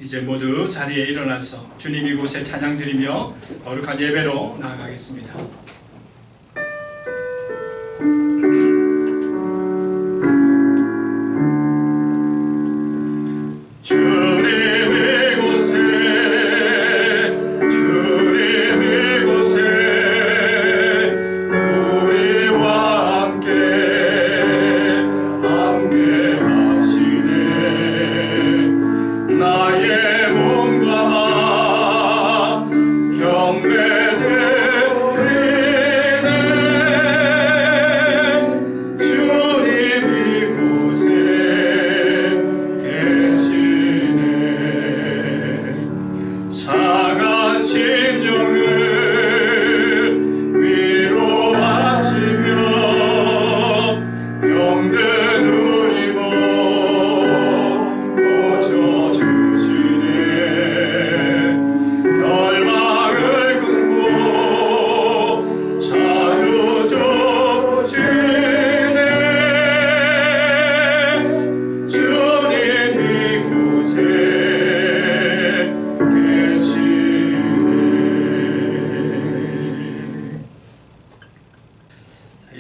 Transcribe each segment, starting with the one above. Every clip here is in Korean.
이제 모두 자리에 일어나서 주님 이곳에 찬양 드리며 거룩한 예배로 나아가겠습니다.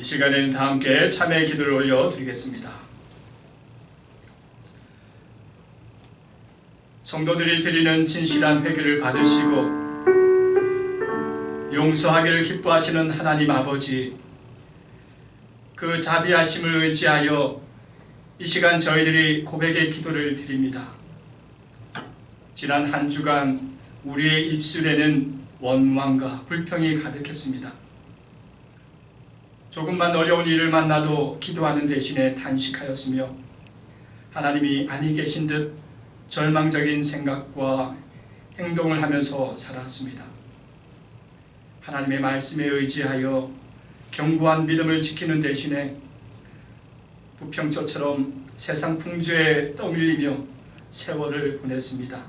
이 시간에는 다 함께 참회의 기도를 올려드리겠습니다. 성도들이 드리는 진실한 회개를 받으시고 용서하기를 기뻐하시는 하나님 아버지, 그 자비하심을 의지하여 이 시간 저희들이 고백의 기도를 드립니다. 지난 한 주간 우리의 입술에는 원망과 불평이 가득했습니다. 조금만 어려운 일을 만나도 기도하는 대신에 단식하였으며 하나님이 아니 계신 듯 절망적인 생각과 행동을 하면서 살았습니다. 하나님의 말씀에 의지하여 견고한 믿음을 지키는 대신에 부평초처럼 세상 풍조에 떠밀리며 세월을 보냈습니다.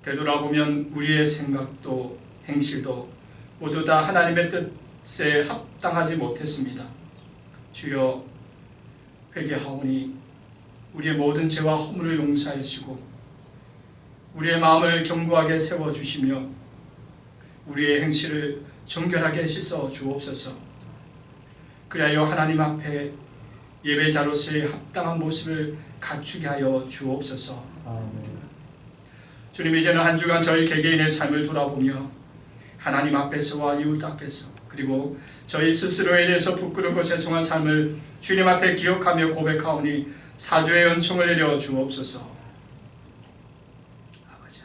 되돌아보면 우리의 생각도 행실도 모두 다 하나님의 뜻에 합당하지 못했습니다. 주여, 회개하오니 우리의 모든 죄와 허물을 용서하시고 우리의 마음을 견고하게 세워주시며 우리의 행실을 정결하게 씻어 주옵소서. 그리하여 하나님 앞에 예배자로서의 합당한 모습을 갖추게 하여 주옵소서. 아멘. 주님, 이제는 한 주간 저희 개개인의 삶을 돌아보며 하나님 앞에서와 이웃 앞에서 그리고 저희 스스로에 대해서 부끄럽고 죄송한 삶을 주님 앞에 기억하며 고백하오니 사주의 은총을 내려 주옵소서. 아버지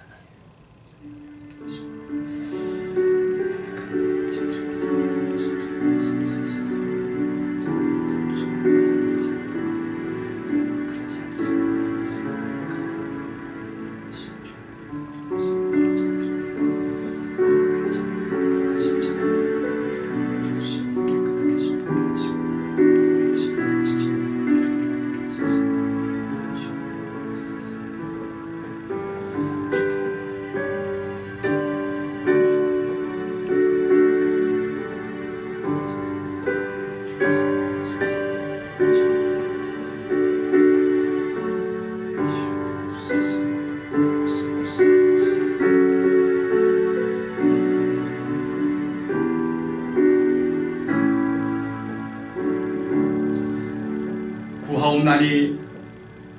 구하옵나니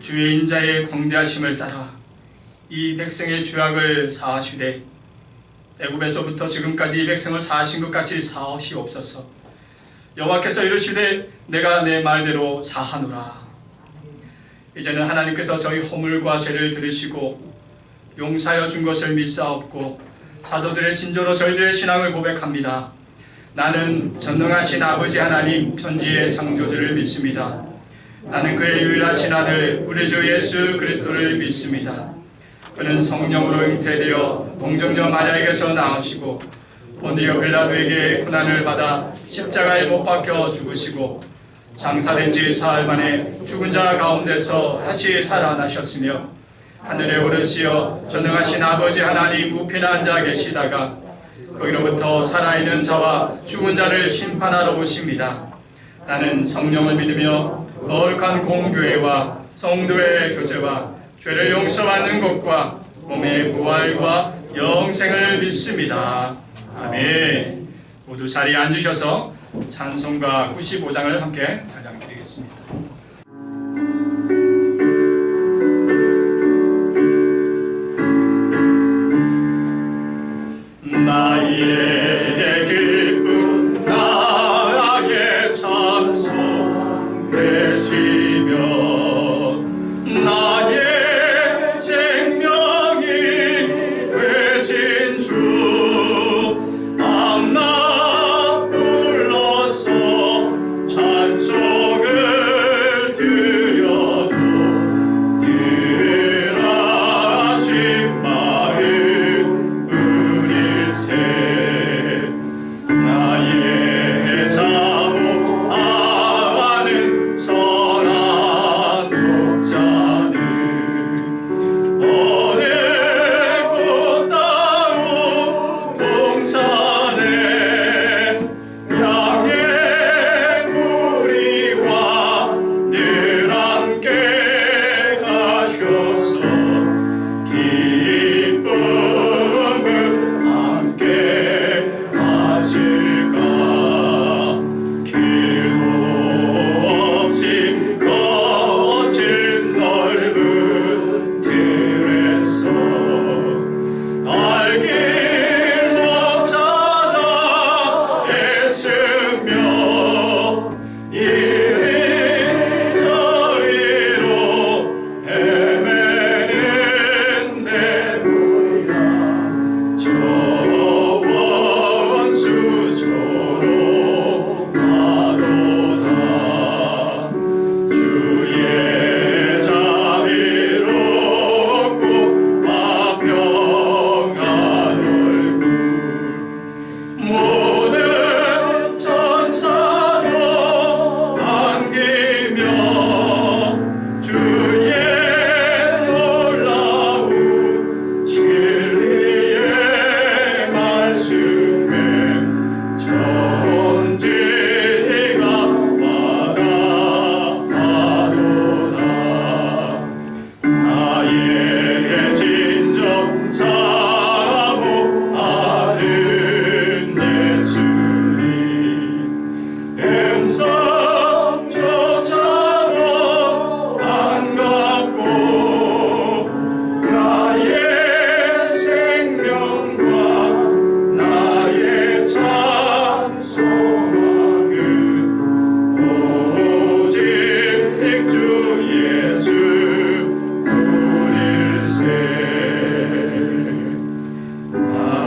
주의 인자의 광대하심을 따라 이 백성의 죄악을 사하시되 애굽에서부터 지금까지 이 백성을 사하신 것 같이 사하시옵소서. 여호와께서 이르시되 내가 내 말대로 사하노라. 이제는 하나님께서 저희 허물과 죄를 들으시고 용서하여 준 것을 믿사옵고 사도들의 신조로 저희들의 신앙을 고백합니다. 나는 전능하신 아버지 하나님 천지의 창조주를 믿습니다. 나는 그의 유일하신 아들 우리 주 예수 그리스도를 믿습니다. 그는 성령으로 잉태되어 동정녀 마리아에게서 나으시고 본디오 빌라도에게 고난을 받아 십자가에 못 박혀 죽으시고 장사된 지 사흘 만에 죽은 자 가운데서 다시 살아나셨으며 하늘에 오르시어 전능하신 아버지 하나님 우편에 앉아 계시다가 거기로부터 살아있는 자와 죽은 자를 심판하러 오십니다. 나는 성령을 믿으며 거룩한 공교회와 성도의 교제와 죄를 용서받는 것과 몸의 부활과 영생을 믿습니다. 아멘. 모두 자리에 앉으셔서 찬송가 95장을 함께 찬양드리겠습니다. 나의 기쁨 나의 찬송 되시며 나의 생명이 되신 주 밤낮 불러서 찬송을 드려도 늘 하신 마음 뿐일세. 나의 사모 아는 선한 독자는 오늘 꽃다운 동산에 양의 무리와 늘 함께 가셔서 기쁨을 함께 하실까. 길도 없이 거친 넓은 들에서 알길 못 찾아 애쓰며 이리저리로 헤매는 내 모야 저 원수처럼 하도다. 주의 자비롭고 화평한 얼굴 모든 천사로 안기며 주의 놀라운 진리의 말씀에 전지가 와닿아도다. 나의 진정 사모 아는 예수님 음성조차도 반갑고 나의 생명과 나의 참 소망은 오직 주 예수 뿐일세. 아멘.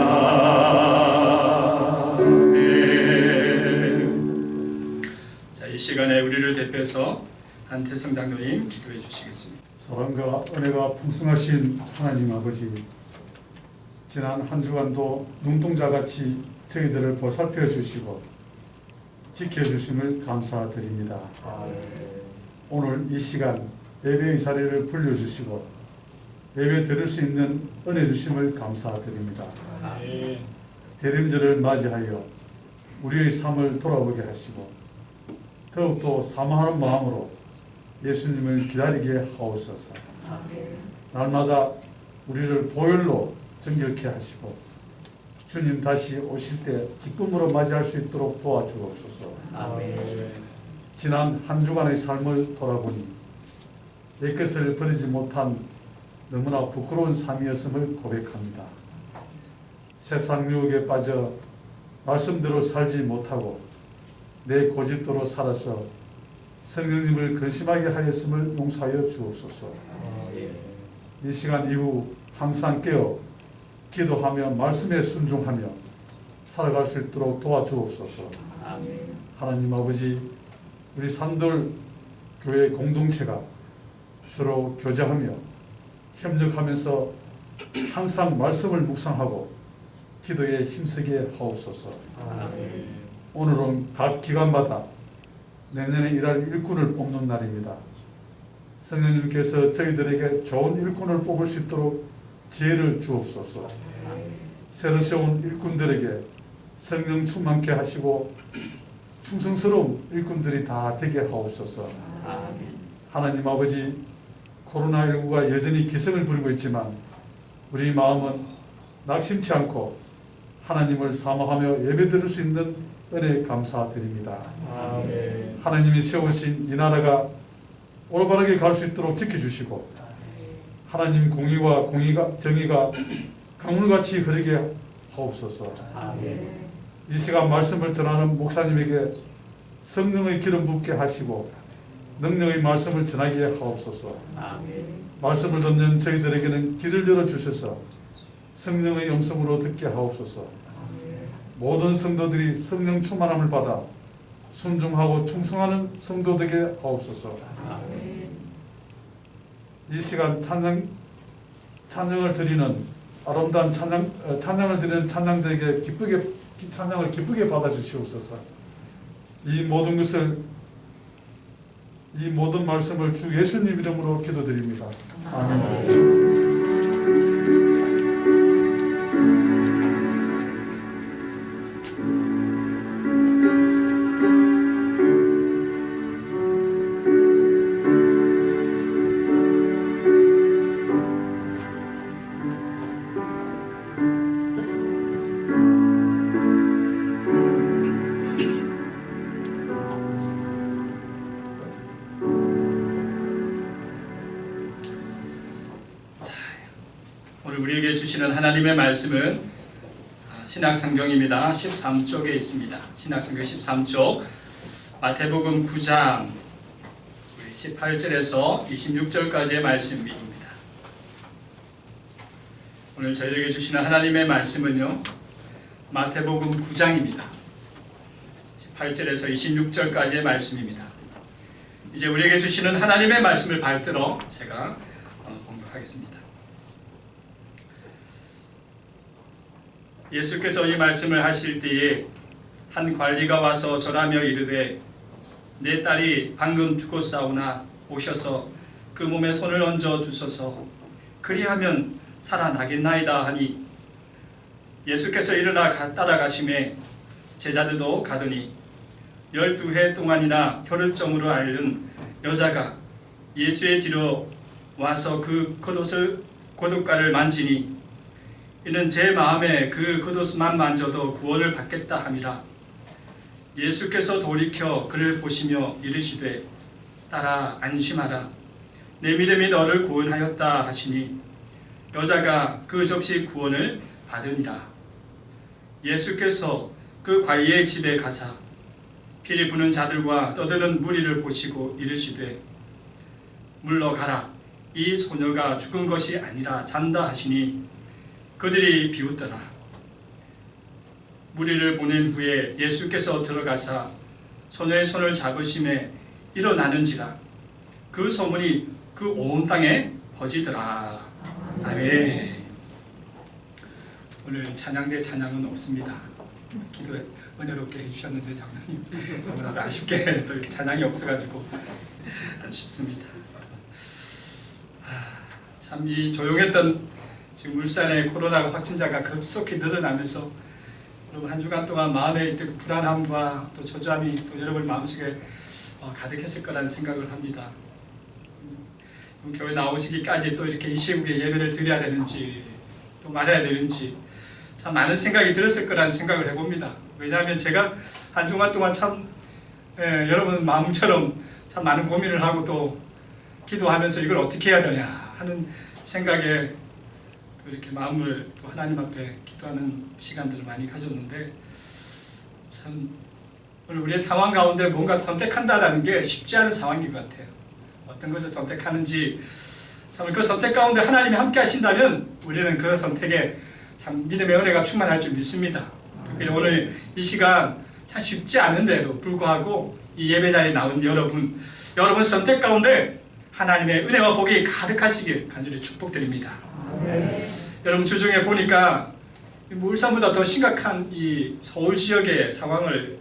자, 이 시간에 우리를 대표해서 한태성 장로님 기도해 주시겠습니다. 사랑과 은혜가 풍성하신 하나님 아버지, 지난 한 주간도 눈동자같이 저희들을 보살펴 주시고 지켜주심을 감사드립니다. 오늘 이 시간 예배의 자리를 불려주시고 예배 드릴 수 있는 은혜 주심을 감사드립니다. 대림절을 맞이하여 우리의 삶을 돌아보게 하시고 더욱더 사모하는 마음으로 예수님을 기다리게 하옵소서. 날마다 우리를 보혈로 정결케 하시고 주님 다시 오실 때 기쁨으로 맞이할 수 있도록 도와주옵소서. 지난 한 주간의 삶을 돌아보니 내 것을 버리지 못한 너무나 부끄러운 삶이었음을 고백합니다. 세상 유혹에 빠져 말씀대로 살지 못하고 내 고집대로 살아서 성령님을 근심하게 하였음을 용서하여 주옵소서. 이 시간 이후 항상 깨어 기도하며 말씀에 순종하며 살아갈 수 있도록 도와주옵소서. 하나님 아버지, 우리 산돌 교회 공동체가 서로 교제하며 협력하면서 항상 말씀을 묵상하고 기도에 힘쓰게 하옵소서. 오늘은 각 기관마다 내년에 일할 일꾼을 뽑는 날입니다. 성령님께서 저희들에게 좋은 일꾼을 뽑을 수 있도록 지혜를 주옵소서. 새로 세운 일꾼들에게 성령 충만케 하시고 충성스러운 일꾼들이 다 되게 하옵소서. 하나님 아버지, 코로나19가 여전히 기승을 부리고 있지만 우리 마음은 낙심치 않고 하나님을 사모하며 예배드릴 수 있는 은혜 감사드립니다. 아멘. 하나님이 세우신 이 나라가 올바르게 갈 수 있도록 지켜주시고 하나님 공의와 정의가 강물같이 흐르게 하옵소서. 아멘. 이 시간 말씀을 전하는 목사님에게 성령의 기름 붓게 하시고 능력의 말씀을 전하게 하옵소서. 아멘. 말씀을 듣는 저희들에게는 길을 열어주셔서 성령의 음성으로 듣게 하옵소서. 모든 성도들이 성령 충만함을 받아 순종하고 충성하는 성도 되게 하옵소서. 이 시간 찬양을 드리는 아름다운 찬양을 드리는 찬양들에게 찬양을 기쁘게 받아주시옵소서. 이 모든 말씀을 주 예수님 이름으로 기도드립니다. 아멘. 오늘 우리에게 주시는 하나님의 말씀은 신약성경입니다. 13쪽에 있습니다. 신약성경 13쪽 마태복음 9장 18절에서 26절까지의 말씀입니다. 오늘 저희에게 주시는 하나님의 말씀은요, 마태복음 9장입니다. 18절에서 26절까지의 말씀입니다. 이제 우리에게 주시는 하나님의 말씀을 받들어 제가 공격하겠습니다. 예수께서 이 말씀을 하실 때에 한 관리가 와서 절하며 이르되 내 딸이 방금 죽었사오나 오셔서 그 몸에 손을 얹어 주소서 그리하면 살아나겠나이다 하니 예수께서 일어나 따라가심에 제자들도 가더니 12해 동안이나 혀를 점으로 앓는 여자가 예수의 뒤로 와서 그 겉옷가를 만지니 이는 제 마음에 그 겉옷만 만져도 구원을 받겠다 함이라. 예수께서 돌이켜 그를 보시며 이르시되 딸아 안심하라 내 믿음이 너를 구원하였다 하시니 여자가 그 즉시 구원을 받으니라. 예수께서 그 관리의 집에 가사 피리 부는 자들과 떠드는 무리를 보시고 이르시되 물러가라 이 소녀가 죽은 것이 아니라 잔다 하시니 그들이 비웃더라. 무리를 보낸 후에 예수께서 들어가사 소녀의 손을 잡으심에 일어나는지라 그 소문이 그 온 땅에 퍼지더라. 아멘. 오늘 찬양대 찬양은 없습니다. 기도 은혜롭게 해주셨는데 장로님 너무나도 아쉽게 또 이렇게 찬양이 없어가지고 아쉽습니다. 참 이 조용했던 지금 울산의 코로나 확진자가 급속히 늘어나면서 여러분 한 주간 동안 마음에 불안함과 또 초조함이 또 여러분 마음속에 가득했을 거라는 생각을 합니다. 교회 나오시기까지 또 이렇게 이 시국에 예배를 드려야 되는지 또 말해야 되는지 참 많은 생각이 들었을 거라는 생각을 해봅니다. 왜냐하면 제가 한 주간 동안 참 여러분 마음처럼 참 많은 고민을 하고 또 기도하면서 이걸 어떻게 해야 되냐 하는 생각에 또 이렇게 마음을 또 하나님 앞에 기도하는 시간들을 많이 가졌는데 참 오늘 우리의 상황 가운데 뭔가 선택한다라는 게 쉽지 않은 상황인 것 같아요. 어떤 것을 선택하는지 참 그 선택 가운데 하나님이 함께 하신다면 우리는 그 선택에 참 믿음의 은혜가 충만할 줄 믿습니다. 특히 오늘 이 시간 참 쉽지 않은데도 불구하고 이 예배 자리에 나온 여러분 선택 가운데 하나님의 은혜와 복이 가득하시길 간절히 축복드립니다. 여러분 주중에 보니까 울산보다 더 심각한 이 서울 지역의 상황을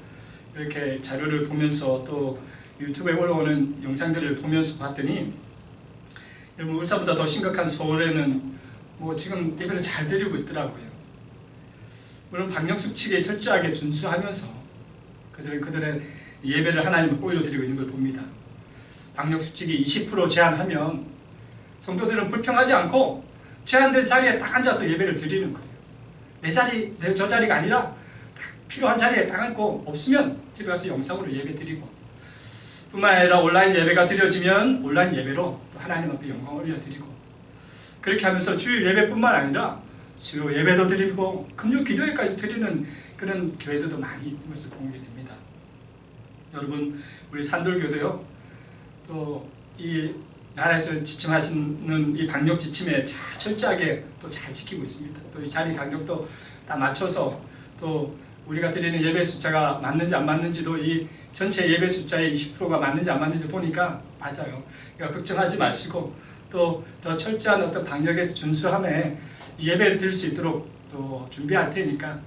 이렇게 자료를 보면서 또 유튜브에 올라오는 영상들을 보면서 봤더니 여러분 울산보다 더 심각한 서울에는 뭐 지금 예배를 잘 드리고 있더라고요. 물론 방역수칙에 철저하게 준수하면서 그들의 예배를 하나님께 올려드리고 있는 걸 봅니다. 방역수칙이 20% 제한하면 성도들은 불평하지 않고 제한된 자리에 딱 앉아서 예배를 드리는 거예요. 내 자리, 저 자리가 아니라 딱 필요한 자리에 딱 앉고 없으면 집에 가서 영상으로 예배 드리고, 뿐만 아니라 온라인 예배가 드려지면 온라인 예배로 또 하나님 앞에 영광 올려드리고, 그렇게 하면서 주일 예배뿐만 아니라 수요 예배도 드리고 금요 기도회까지 드리는 그런 교회들도 많이 있는 것을 보게 됩니다. 여러분, 우리 산돌교도요, 또 이 나라에서 지침하시는 이 방역 지침에 잘 철저하게 또 잘 지키고 있습니다. 또 이 자리 간격도 다 맞춰서, 또 우리가 드리는 예배 숫자가 맞는지 안 맞는지도 이 전체 예배 숫자의 20%가 맞는지 안 맞는지 보니까 맞아요. 그러니까 걱정하지 마시고 또 더 철저한 어떤 방역에 준수함에 예배를 드릴 수 있도록 또 준비할 테니까,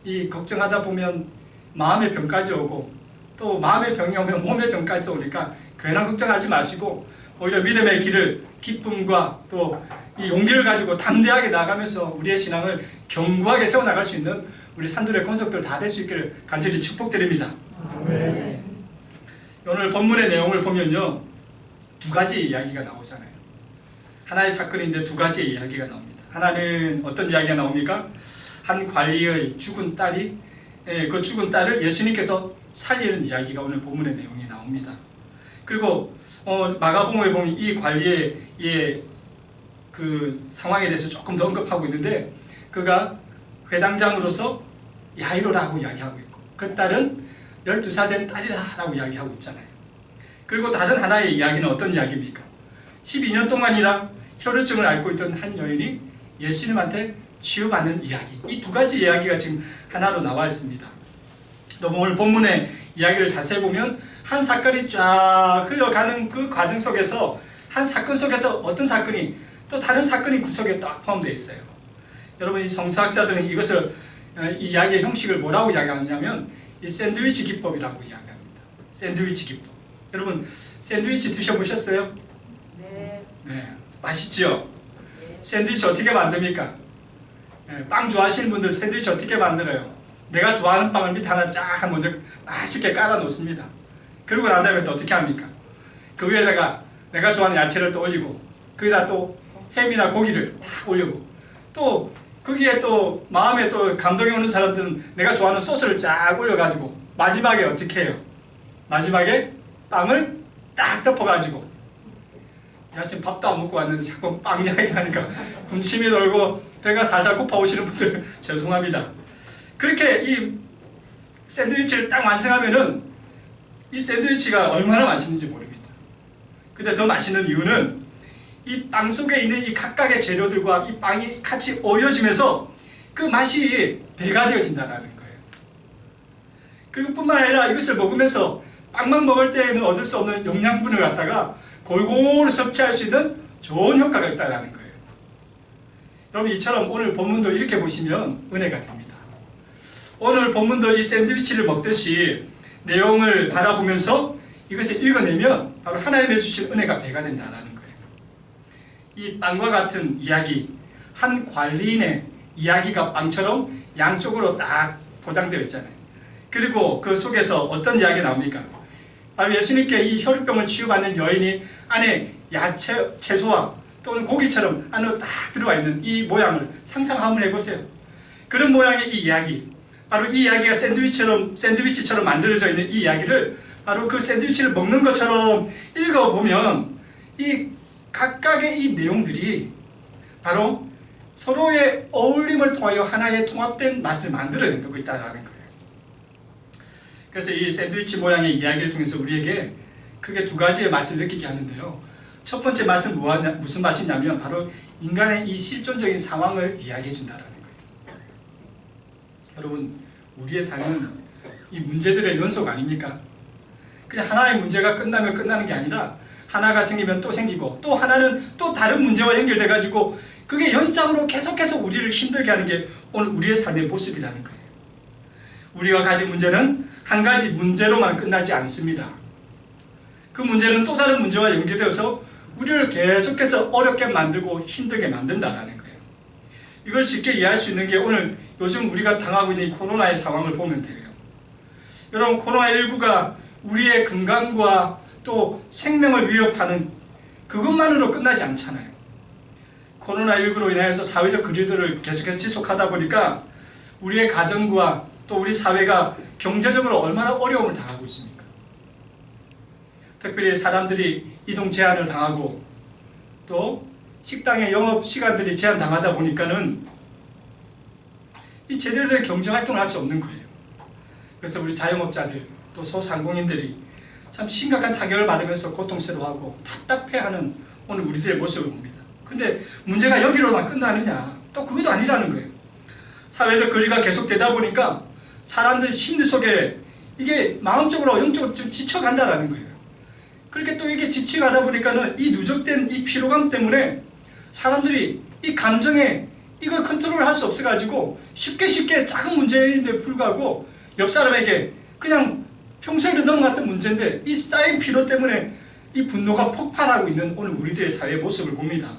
이 걱정하다 보면 마음의 병까지 오고 또 마음의 병이 오면 몸의 병까지 오니까 괜한 걱정하지 마시고 오히려 믿음의 길을 기쁨과 또 이 용기를 가지고 담대하게 나가면서 우리의 신앙을 견고하게 세워나갈 수 있는 우리 산돌의 권속들 다 될 수 있기를 간절히 축복드립니다. 네. 오늘 본문의 내용을 보면요, 두 가지 이야기가 나오잖아요. 하나의 사건인데 두 가지의 이야기가 나옵니다. 하나는 어떤 이야기가 나옵니까? 한 관리의 죽은 딸이, 그 죽은 딸을 예수님께서 살리는 이야기가 오늘 본문의 내용이 나옵니다. 그리고 마가복음에 보면 이 관리의 그 상황에 대해서 조금 더 언급하고 있는데, 그가 회당장으로서 야이로라고 이야기하고 있고 그 딸은 12살 된 딸이다라고 이야기하고 있잖아요. 그리고 다른 하나의 이야기는 어떤 이야기입니까? 12년 동안이나 혈루증을 앓고 있던 한 여인이 예수님한테 치유받는 이야기. 이 두 가지 이야기가 지금 하나로 나와 있습니다. 여러분, 오늘 본문의 이야기를 자세히 보면 한 사건이 쫙 흘러가는 그 과정 속에서, 한 사건 속에서 어떤 사건이 또 다른 사건이 그 속에 딱 포함되어 있어요. 여러분, 이 성서학자들은 이것을, 이 이야기의 형식을 뭐라고 이야기하냐면 이 샌드위치 기법이라고 이야기합니다. 샌드위치 기법. 여러분, 샌드위치 드셔보셨어요? 네. 맛있죠? 네. 샌드위치 어떻게 만듭니까? 네, 빵 좋아하시는 분들 샌드위치 어떻게 만들어요? 내가 좋아하는 빵을 밑에 하나 쫙 먼저 맛있게 깔아 놓습니다. 그러고 난 다음에 또 어떻게 합니까? 그 위에다가 내가 좋아하는 야채를 또 올리고, 거기다 또 햄이나 고기를 딱 올리고, 또 거기에 또 마음에 또 감동이 오는 사람들은 내가 좋아하는 소스를 쫙 올려가지고 마지막에 어떻게 해요? 마지막에 빵을 딱 덮어가지고, 내가 지금 밥도 안 먹고 왔는데 자꾸 빵 이야기하니까 군침이 돌고 배가 살살 고파오시는 분들 죄송합니다. 그렇게 이 샌드위치를 딱 완성하면은 이 샌드위치가 얼마나 맛있는지 모릅니다. 근데 더 맛있는 이유는 이 빵 속에 있는 이 각각의 재료들과 이 빵이 같이 어우러지면서 그 맛이 배가 되어진다는 거예요. 그리고 뿐만 아니라 이것을 먹으면서 빵만 먹을 때에는 얻을 수 없는 영양분을 갖다가 골고루 섭취할 수 있는 좋은 효과가 있다는 거예요. 여러분, 이처럼 오늘 본문도 이렇게 보시면 은혜가 됩니다. 오늘 본문도 이 샌드위치를 먹듯이 내용을 바라보면서 이것을 읽어내면 바로 하나님의 주신 은혜가 배가 된다는 거예요. 이 빵과 같은 이야기, 한 관리인의 이야기가 빵처럼 양쪽으로 딱 포장되어 있잖아요. 그리고 그 속에서 어떤 이야기가 나옵니까? 바로 예수님께 이 혈루병을 치유받는 여인이 안에 야채, 채소와 또는 고기처럼 안으로 딱 들어와 있는 이 모양을 상상 한번 해보세요. 그런 모양의 이 이야기, 바로 이 이야기가 샌드위치처럼 만들어져 있는 이 이야기를 바로 그 샌드위치를 먹는 것처럼 읽어보면 이 각각의 이 내용들이 바로 서로의 어울림을 통하여 하나의 통합된 맛을 만들어내고 있다는 거예요. 그래서 이 샌드위치 모양의 이야기를 통해서 우리에게 크게 두 가지의 맛을 느끼게 하는데요. 첫 번째 맛은 무슨 맛이냐면 바로 인간의 이 실존적인 상황을 이야기해 준다는 거예요. 여러분, 우리의 삶은 이 문제들의 연속 아닙니까? 그냥 하나의 문제가 끝나면 끝나는 게 아니라 하나가 생기면 또 생기고 또 하나는 또 다른 문제와 연결돼 가지고 그게 연장으로 계속해서 우리를 힘들게 하는 게 오늘 우리의 삶의 모습이라는 거예요. 우리가 가진 문제는 한 가지 문제로만 끝나지 않습니다. 그 문제는 또 다른 문제와 연계되어서 우리를 계속해서 어렵게 만들고 힘들게 만든다는 거예요. 이걸 쉽게 이해할 수 있는 게 오늘 요즘 우리가 당하고 있는 이 코로나의 상황을 보면 돼요. 여러분, 코로나19가 우리의 건강과 또 생명을 위협하는 그것만으로 끝나지 않잖아요. 코로나19로 인해서 사회적 거리두기를 계속해서 지속하다 보니까 우리의 가정과 또 우리 사회가 경제적으로 얼마나 어려움을 당하고 있습니까? 특별히 사람들이 이동 제한을 당하고 또 식당의 영업 시간들이 제한당하다 보니까는 이 제대로 된 경제 활동을 할 수 없는 거예요. 그래서 우리 자영업자들 또 소상공인들이 참 심각한 타격을 받으면서 고통스러워하고 답답해하는 오늘 우리들의 모습을 봅니다. 근데 문제가 여기로만 끝나느냐? 또 그것도 아니라는 거예요. 사회적 거리가 계속되다 보니까 사람들 심리 속에 이게 마음적으로 영적으로 좀 지쳐간다라는 거예요. 그렇게 또 이게 지쳐가다 보니까는 이 누적된 이 피로감 때문에 사람들이 이 감정에 이걸 컨트롤할 수 없어가지고 쉽게 작은 문제인데 불구하고 옆 사람에게 그냥 평소에는 넘어갔던 문제인데 이 쌓인 피로 때문에 이 분노가 폭발하고 있는 오늘 우리들의 사회의 모습을 봅니다.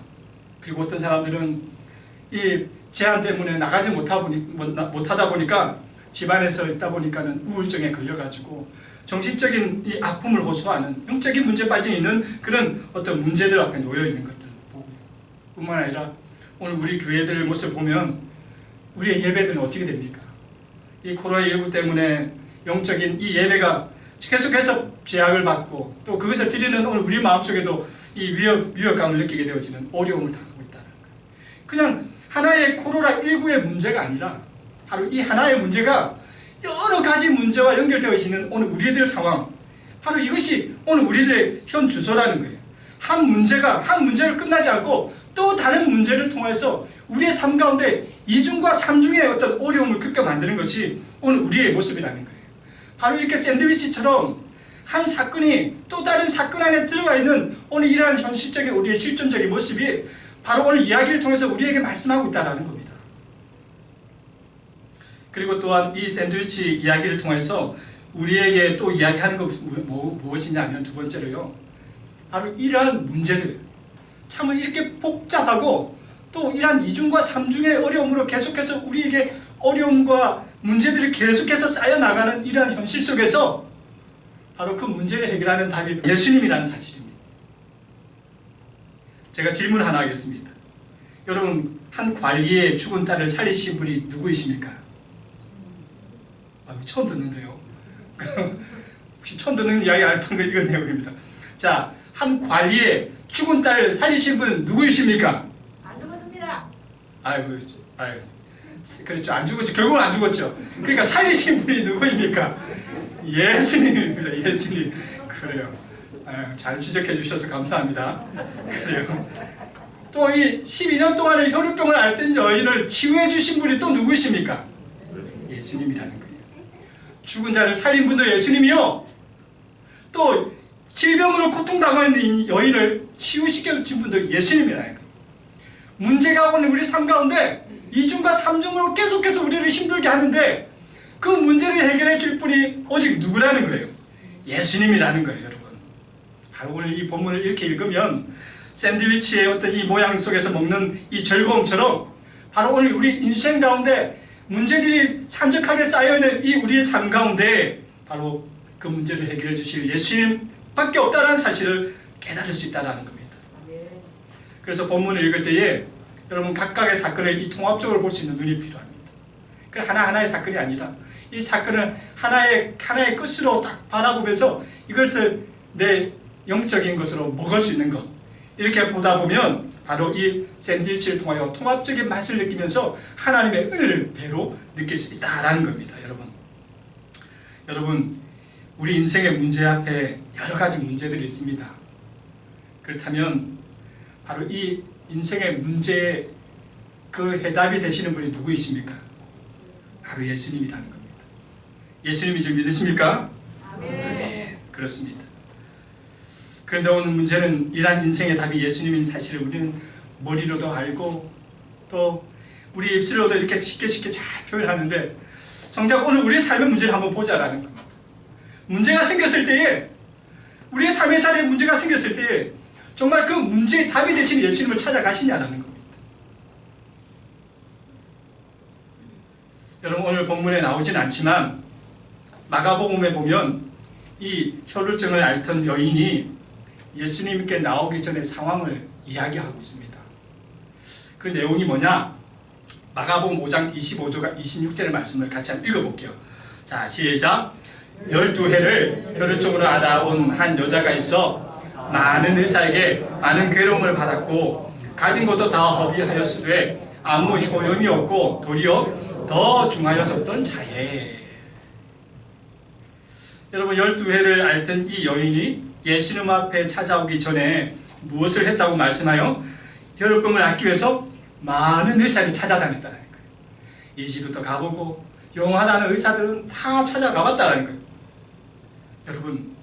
그리고 어떤 사람들은 이 제한 때문에 나가지 못하다 보니까 집안에서 있다 보니까는 우울증에 걸려가지고 정신적인 이 아픔을 호소하는 영적인 문제에 빠져 있는 그런 어떤 문제들 앞에 놓여 있는 것들을 보고요. 뿐만 아니라 오늘 우리 교회들의 모습을 보면 우리의 예배들은 어떻게 됩니까? 이 코로나19 때문에 영적인 이 예배가 계속해서 제약을 받고 또 그것을 드리는 오늘 우리 마음속에도 이 위협감을 느끼게 되어지는 어려움을 당하고 있다는 거예요. 그냥 하나의 코로나19의 문제가 아니라 바로 이 하나의 문제가 여러 가지 문제와 연결되어 있는 오늘 우리들 상황, 바로 이것이 오늘 우리들의 현 주소라는 거예요. 한 문제를 끝나지 않고 또 다른 문제를 통해서 우리의 삶 가운데 이중과 삼중의 어떤 어려움을 겪게 만드는 것이 오늘 우리의 모습이라는 거예요. 바로 이렇게 샌드위치처럼 한 사건이 또 다른 사건 안에 들어가 있는 오늘 이러한 현실적인 우리의 실존적인 모습이 바로 오늘 이야기를 통해서 우리에게 말씀하고 있다는 겁니다. 그리고 또한 이 샌드위치 이야기를 통해서 우리에게 또 이야기하는 것 무엇이냐면 두 번째로요. 바로 이러한 문제들, 참을 이렇게 복잡하고 또 이러한 이중과 삼중의 어려움으로 계속해서 우리에게 어려움과 문제들이 계속해서 쌓여나가는 이러한 현실 속에서 바로 그 문제를 해결하는 답이 예수님이라는 사실입니다. 제가 질문 하나 하겠습니다. 여러분, 한 관리의 죽은 딸을 살리신 분이 누구이십니까? 처음 듣는데요. 혹시 처음 듣는 이야기 안 했던 거 이건 내용입니다. 자, 한 관리의 죽은 딸을 살리신 분 누구이십니까? 안 죽었습니다. 아이고, 그렇죠. 안 죽었죠. 결국은 안 죽었죠. 그러니까 살리신 분이 누구입니까? 예수님입니다. 예수님. 그래요. 잘 지적해 주셔서 감사합니다. 그래요. 또 이 12년 동안의 혈우병을 앓던 여인을 치유해 주신 분이 또 누구이십니까? 예수님이라는 거예요. 죽은 자를 살린 분도 예수님이요. 또 질병으로 고통당하는 이 여인을 치유시켜 준 분도 예수님이라는 거예요. 문제가 오는 우리 삶 가운데 이중과 삼중으로 계속해서 우리를 힘들게 하는데 그 문제를 해결해 줄 분이 오직 누구라는 거예요? 예수님이라는 거예요, 여러분. 바로 오늘 이 본문을 이렇게 읽으면 샌드위치의 어떤 이 모양 속에서 먹는 이 즐거움처럼 바로 오늘 우리 인생 가운데 문제들이 산적하게 쌓여있는 이 우리의 삶 가운데 바로 그 문제를 해결해 주실 예수님밖에 없다는 사실을 깨달을 수 있다는 겁니다. 그래서 본문을 읽을 때에 여러분 각각의 사건을 이 통합적으로 볼 수 있는 눈이 필요합니다. 그 하나하나의 사건이 아니라 이 사건을 하나의 끝으로 딱 바라보면서 이것을 내 영적인 것으로 먹을 수 있는 것, 이렇게 보다 보면 바로 이 샌드위치를 통하여 통합적인 맛을 느끼면서 하나님의 은혜를 배로 느낄 수 있다라는 겁니다. 여러분, 우리 인생의 문제 앞에 여러 가지 문제들이 있습니다. 그렇다면 바로 이 인생의 문제에 그 해답이 되시는 분이 누구이십니까? 바로 예수님이라는 겁니다. 예수님이 좀 믿으십니까? 네. 그렇습니다. 그런데 오늘 문제는 이러한 인생의 답이 예수님인 사실을 우리는 머리로도 알고 또 우리 입술로도 이렇게 쉽게 잘 표현하는데 정작 오늘 우리의 삶의 문제를 한번 보자라는 겁니다. 문제가 생겼을 때에 우리의 삶의 자리에 문제가 생겼을 때에 정말 그 문제의 답이 되신 예수님을 찾아가시냐라는 겁니다. 여러분, 오늘 본문에 나오진 않지만 마가복음에 보면 이 혈루증을 앓던 여인이 예수님께 나오기 전에 상황을 이야기하고 있습니다. 그 내용이 뭐냐? 마가복음 5장 25절과 26절의 말씀을 같이 한번 읽어볼게요. 자, 시작. 12해를 혈루증으로 앓아온 한 여자가 있어 많은 의사에게 많은 괴로움을 받았고 가진 것도 다 허비하였으되 아무 효용이 없고 도리어 더 중하여졌던 자예. 여러분, 12해를 앓던 이 여인이 예수님 앞에 찾아오기 전에 무엇을 했다고 말씀하여 혈루병을 앓기 위해서 많은 의사를 찾아다녔다는 거예요. 이 집부터 가보고 용하다는 의사들은 다 찾아가봤다는 거예요. 여러분,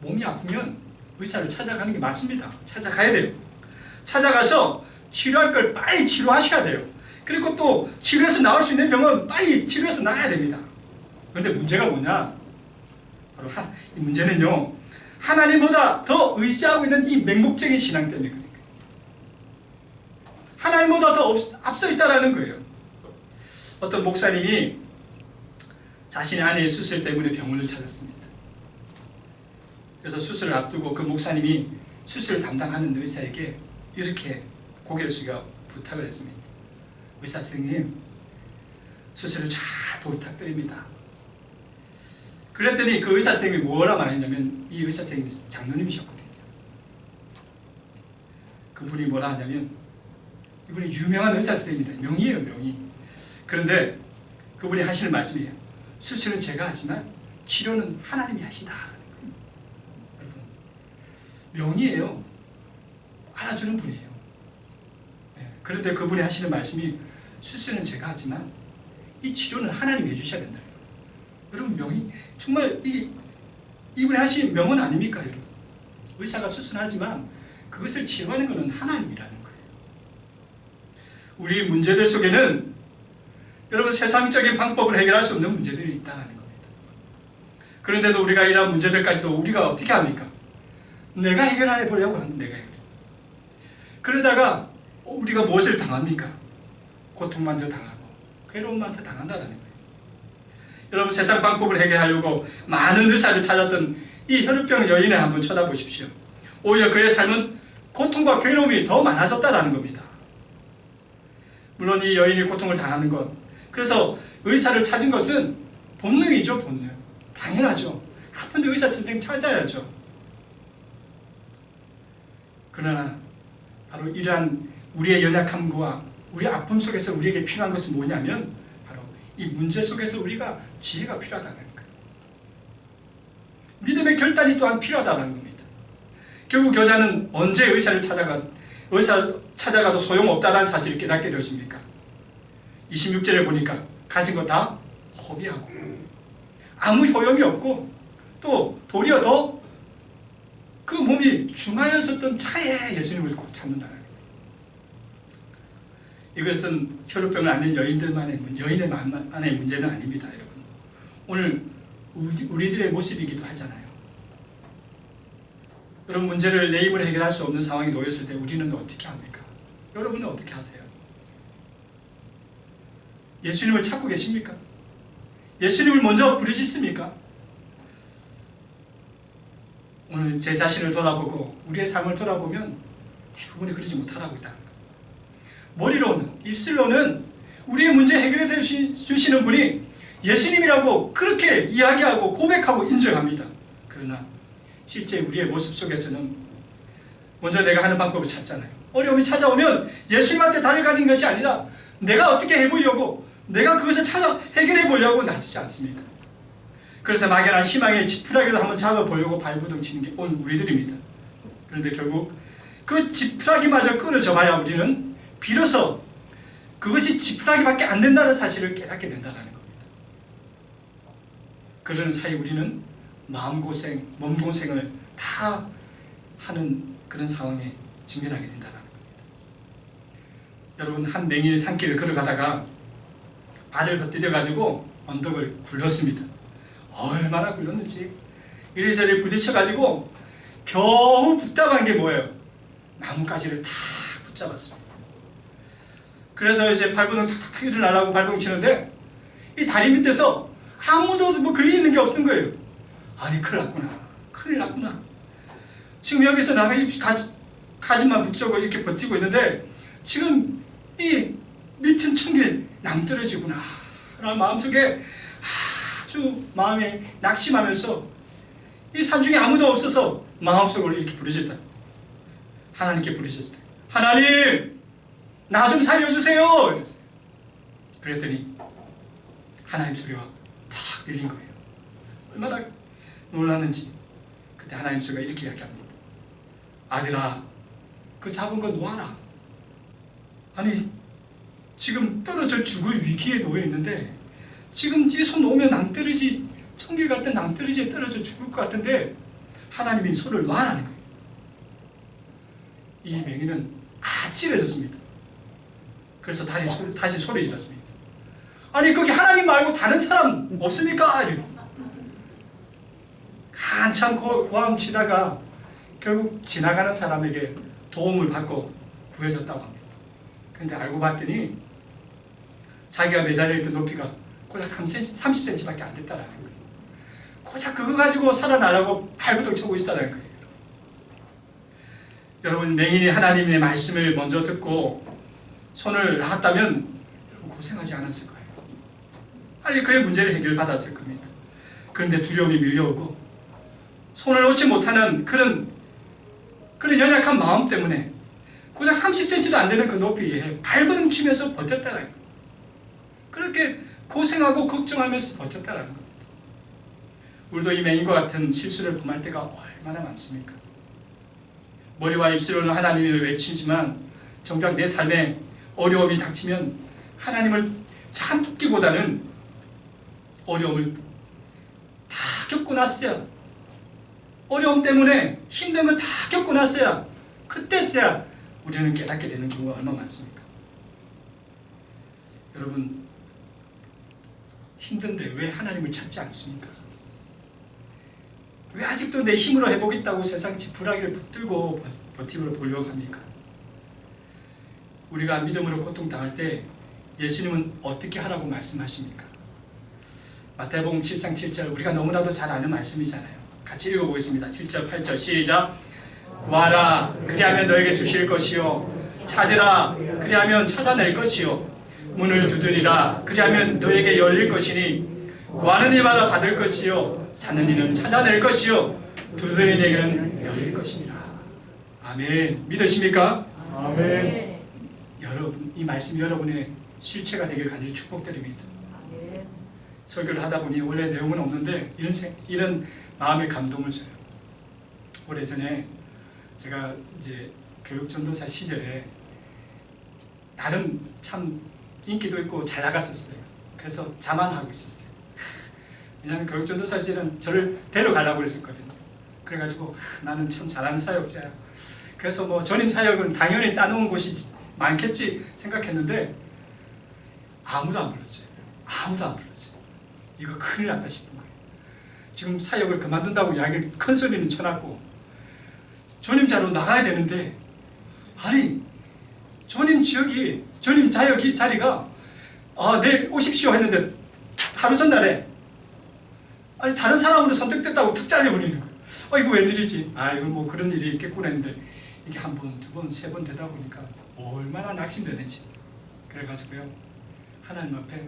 몸이 아프면 의사를 찾아가는 게 맞습니다. 찾아가야 돼요. 찾아가서 치료할 걸 빨리 치료하셔야 돼요. 그리고 또 치료해서 나올 수 있는 병은 빨리 치료해서 나아야 됩니다. 그런데 문제가 뭐냐? 바로 이 문제는요, 하나님보다 더 의지하고 있는 이 맹목적인 신앙 때문에 그러니까. 하나님보다 더 앞서 있다라는 거예요. 어떤 목사님이 자신의 아내의 수술 때문에 병원을 찾았습니다. 그래서 수술을 앞두고 그 목사님이 수술을 담당하는 의사에게 이렇게 고개를 숙여 부탁을 했습니다. 의사 선생님, 수술을 잘 부탁드립니다. 그랬더니 그 의사 선생님이 뭐라 말했냐면, 이 의사 선생님이 장로님이셨거든요. 그분이 뭐라 하냐면, 이분이 유명한 의사 선생님입니다. 명의예요, 명의. 그런데 그분이 하시는 말씀이에요. 수술은 제가 하지만 치료는 하나님이 하시다. 여러분, 명의예요. 알아주는 분이에요. 네. 그런데 그분이 하시는 말씀이, 수술은 제가 하지만 이 치료는 하나님이 해주셔야 된다. 여러분, 명의, 정말 이분이 하신 명언 아닙니까, 여러분? 의사가 수술하지만 그것을 치료하는 것은 하나님이라는 거예요. 우리 문제들 속에는 여러분, 세상적인 방법으로 해결할 수 없는 문제들이 있다는 겁니다. 그런데도 우리가 이러한 문제들까지도 우리가 어떻게 합니까? 내가 해결해 보려고 하는, 내가 해결해. 그러다가 우리가 무엇을 당합니까? 고통만 더 당하고 괴로움만 더 당한다는 거예요. 여러분, 세상 방법을 해결하려고 많은 의사를 찾았던 이 혈루병 여인을 한번 쳐다보십시오. 오히려 그의 삶은 고통과 괴로움이 더 많아졌다는 겁니다. 물론 이 여인이 고통을 당하는 것, 그래서 의사를 찾은 것은 본능이죠, 본능. 당연하죠. 아픈데 의사 선생님 찾아야죠. 그러나 바로 이러한 우리의 연약함과 우리 아픔 속에서 우리에게 필요한 것은 뭐냐면, 바로 이 문제 속에서 우리가 지혜가 필요하다는 거예요. 믿음의 결단이 또한 필요하다는 겁니다. 결국 여자는 언제 의사 찾아가도 소용없다는 사실을 깨닫게 되었습니까? 26절에 보니까 가진 거 다 허비하고 아무 효용이 없고 또 도리어 더 그 몸이 중하여졌던 차에 예수님을 꼭 찾는다는 거예요. 이것은 혈루병을 앓는 여인의 만의 문제는 아닙니다, 여러분. 오늘 우리들의 모습이기도 하잖아요. 여러분, 문제를 내 힘으로 해결할 수 없는 상황에 놓였을 때 우리는 어떻게 합니까? 여러분은 어떻게 하세요? 예수님을 찾고 계십니까? 예수님을 먼저 부르짖습니까? 오늘 제 자신을 돌아보고 우리의 삶을 돌아보면 대부분이 그러지 못하라고 있다는 거예요. 머리로는, 입술로는 우리의 문제 해결해 주시는 분이 예수님이라고 그렇게 이야기하고 고백하고 인정합니다. 그러나 실제 우리의 모습 속에서는 먼저 내가 하는 방법을 찾잖아요. 어려움이 찾아오면 예수님한테 다리 가는 것이 아니라 내가 어떻게 해보려고, 내가 그것을 찾아 해결해 보려고 나서지 않습니까? 그래서 막연한 희망의 지푸라기를 한번 잡아보려고 발부둥 치는 게 오늘 우리들입니다. 그런데 결국 그 지푸라기마저 끊어져 봐야 우리는 비로소 그것이 지푸라기밖에 안 된다는 사실을 깨닫게 된다는 겁니다. 그러는 사이 우리는 마음고생, 몸고생을 다 하는 그런 상황에 직면하게 된다는 겁니다. 여러분, 한 맹인이 산길을 걸어가다가 발을 헛디뎌가지고 언덕을 굴렀습니다. 얼마나 굴렀는지 이리저리 부딪혀가지고 겨우 붙잡은 게 뭐예요? 나뭇가지를 다 붙잡았습니다. 그래서 이제 발버둥 탁탁 일어나라고 발버둥 치는데 이 다리 밑에서 아무도 뭐 걸리는 게 없는 거예요. 아니, 큰일 났구나. 큰일 났구나. 지금 여기서 나가 가지만 붙잡고 이렇게 버티고 있는데 지금 낭떠러지구나 라는 마음속에 아주 마음에 낙심하면서 이 산중에 아무도 없어서 마음속으로 이렇게 부르짖다. 하나님께 부르짖다. 하나님, 나 좀 살려주세요. 그랬더니 하나님 소리가 탁 들린 거예요. 얼마나 놀랐는지. 그때 하나님 소리가 이렇게 이야기합니다. 아들아, 그 잡은 거 놓아라. 아니, 지금 떨어져 죽을 위기에 놓여 있는데 지금 이 손 놓으면 낭떠러지, 청길 같은 낭떠러지에 떨어져 죽을 것 같은데 하나님이 손을 놔라는 거예요. 이 맹인은 아찔해졌습니다. 그래서 다시 소리 질렀습니다. 아니, 거기 하나님 말고 다른 사람 없습니까? 이래요. 한참 고함치다가 결국 지나가는 사람에게 도움을 받고 구해졌다고 합니다. 그런데 알고 봤더니 자기가 매달려 있던 높이가 고작 30cm밖에 안 됐다는 거예요. 고작 그거 가지고 살아나려고 발버둥 쳐고 있다는 거예요. 여러분, 맹인이 하나님의 말씀을 먼저 듣고 손을 놨다면 고생하지 않았을 거예요. 빨리 그의 문제를 해결받았을 겁니다. 그런데 두려움이 밀려오고 손을 놓지 못하는 그런 연약한 마음 때문에 고작 30cm도 안 되는 그 높이에 발버둥 치면서 버텼다는 거예요. 그렇게 고생하고 걱정하면서 버텼다는 겁니다. 우리도 이 맹인과 같은 실수를 범할 때가 얼마나 많습니까? 머리와 입술로는 하나님을 외치지만 정작 내 삶에 어려움이 닥치면 하나님을 잔뜩기보다는 어려움을 다 겪고 났어야, 어려움 때문에 힘든 거 다 겪고 났어야, 그때서야 우리는 깨닫게 되는 경우가 얼마나 많습니까? 여러분, 힘든데 왜 하나님을 찾지 않습니까? 왜 아직도 내 힘으로 해보겠다고 세상 지푸라기를 붙들고 버티고 보려고 합니까? 우리가 믿음으로 고통당할 때 예수님은 어떻게 하라고 말씀하십니까? 마태복음 7장 7절, 우리가 너무나도 잘 아는 말씀이잖아요. 같이 읽어보겠습니다. 7절 8절 시작. 구하라, 그리하면 너에게 주실 것이요, 찾으라, 그리하면 찾아낼 것이요, 문을 두드리라, 그리하면 너에게 열릴 것이니, 구하는 이마다 받을 것이요, 찾는 이는 찾아낼 것이요, 두드리는 이에게는 열릴 것이니라. 아멘. 믿으십니까? 아멘. 여러분, 이 말씀이 여러분의 실체가 되길 간절히 축복드립니다. 설교를 하다 보니 원래 내용은 없는데 이런 마음의 감동을 줘요. 오래전에 제가 이제 교육전도사 시절에 나름 참 인기도 있고 잘 나갔었어요. 그래서 자만하고 있었어요. 왜냐하면 교육전도사 시절은 저를 데려가려고 그랬었거든요. 그래가지고 나는 참 잘하는 사역자야. 그래서 뭐 전임 사역은 당연히 따놓은 곳이 많겠지 생각했는데 아무도 안 불렀어요. 아무도 안 불렀어요. 이거 큰일 났다 싶은 거예요. 지금 사역을 그만둔다고 이야기 큰 소리는 쳐놨고 전임자로 나가야 되는데, 아니 전임 지역이, 전임 자리가 내일 오십시오 했는데 하루 전날에 아니 다른 사람으로 선택됐다고 특자를 보내는 거예요. 이거 웬일이지? 이거 뭐 그런 일이 있겠구나 했는데 이게 한 번, 두 번, 세 번 되다 보니까 얼마나 낙심되는지. 그래가지고요, 하나님 앞에